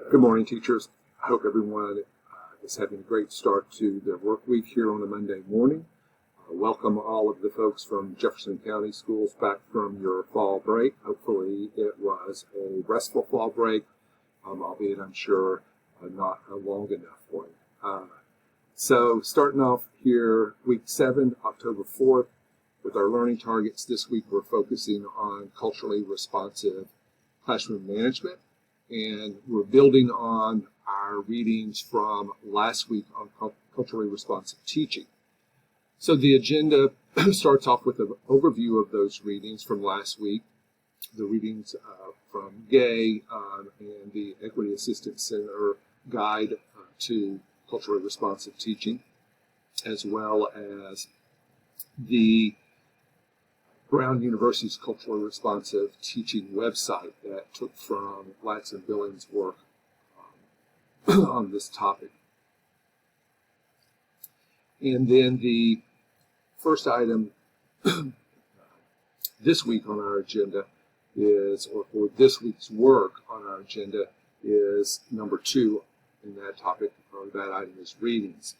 Good morning, teachers. I hope everyone is having a great start to their work week here on a Monday morning. Welcome all of the folks from Jefferson County Schools back from your fall break. Hopefully it was a restful fall break, albeit I'm sure not long enough for you. So starting off here, week 7, October 4th, with our learning targets this week, we're focusing on culturally responsive classroom management. And we're building on our readings from last week on culturally responsive teaching. So the agenda starts off with an overview of those readings from last week, the readings from Gay and the Equity Assistance Center guide to culturally responsive teaching, as well as the Brown University's culturally responsive teaching website that took from Latz and Billings' work on this topic. And then the first item this week on our agenda is, or for this week's work on our agenda, is number 2 in that topic, or that item is readings.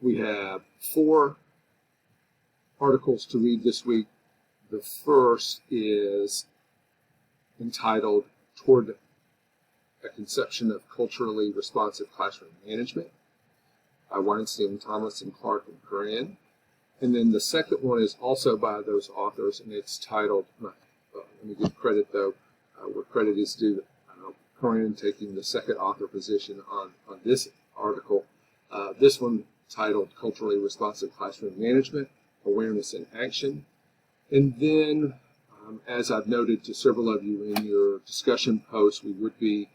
We have 4 articles to read this week. The first is entitled Toward a Conception of Culturally Responsive Classroom Management by Weinstein, Thomas, and Clark and Corinne. And then the second one is also by those authors, and it's titled, let me give credit though, where credit is due, Corinne taking the second author position on this article. This one titled Culturally Responsive Classroom Management, Awareness and Action. And then, as I've noted to several of you in your discussion posts, we would be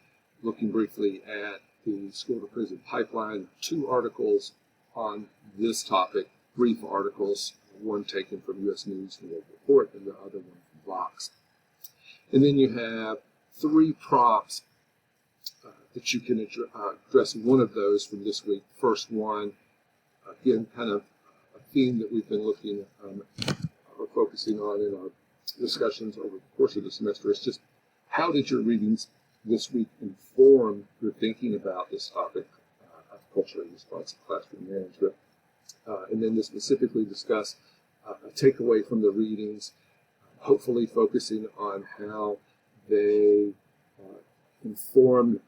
looking briefly at the School to Prison Pipeline. 2 articles on this topic, brief articles, one taken from U.S. News and World Report and the other one from Vox. And then you have 3 prompts that you can address one of those from this week. First one, again, kind of a theme that we've been looking at. We're focusing on in our discussions over the course of the semester is just how did your readings this week inform your thinking about this topic of culturally responsive classroom management, and then to specifically discuss a takeaway from the readings, hopefully focusing on how they informed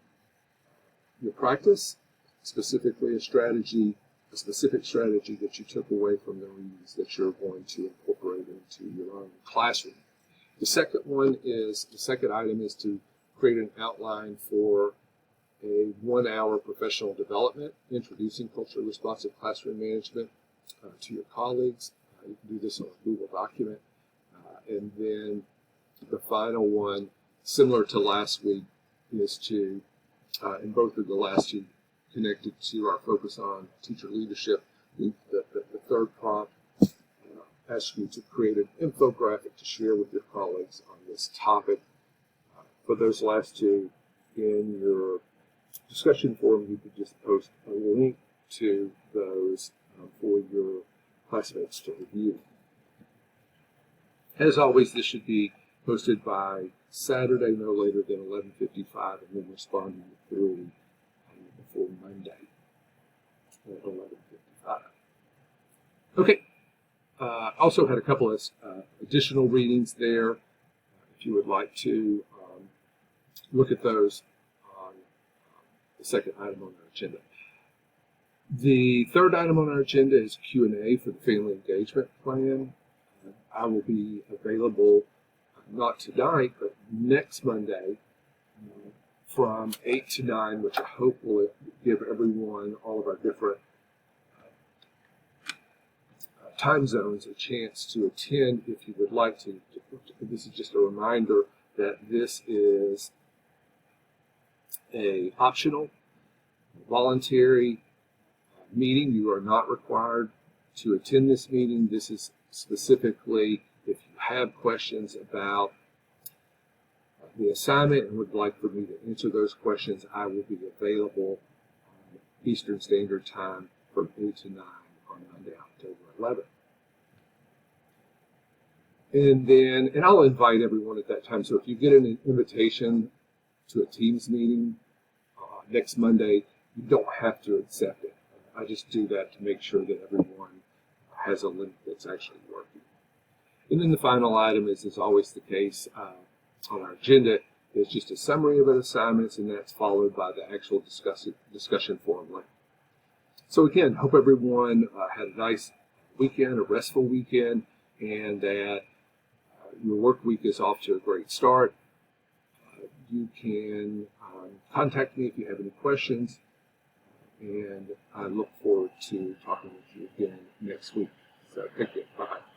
your practice, specifically a specific strategy that you took away from the readings that you're going to incorporate into your own classroom. The second item is to create an outline for a 1-hour professional development, introducing culturally responsive classroom management to your colleagues. You can do this on a Google document. And then the final one, similar to last week, is to, in both of the last 2, connected to our focus on teacher leadership. The third prompt asks you to create an infographic to share with your colleagues on this topic. For those last 2, in your discussion forum, you could just post a link to those for your classmates to review. As always, this should be posted by Saturday, no later than 11:55, and then responding to query before Monday at 11:55. Okay. Also had a couple of additional readings there. If you would like to look at those on the second item on our agenda. The third item on our agenda is Q&A for the Family Engagement Plan. I will be available not tonight, but next Monday from 8 to 9, which I hope will give everyone, all of our different time zones, a chance to attend if you would like to. This is just a reminder that this is a optional, voluntary meeting. You are not required to attend this meeting. This is specifically if you have questions about the assignment and would like for me to answer those questions. I will be available Eastern Standard Time from 8 to 9 on Monday, October 11th. And I'll invite everyone at that time. So if you get an invitation to a Teams meeting next Monday, you don't have to accept it. I just do that to make sure that everyone has a link that's actually working. And then the final item is always the case on our agenda, is just a summary of an assignments, and that's followed by the actual discussion forum link. So again, hope everyone had a nice weekend, a restful weekend, and that your work week is off to a great start. You can contact me if you have any questions, and I look forward to talking with you again next week. So take care. Bye-bye.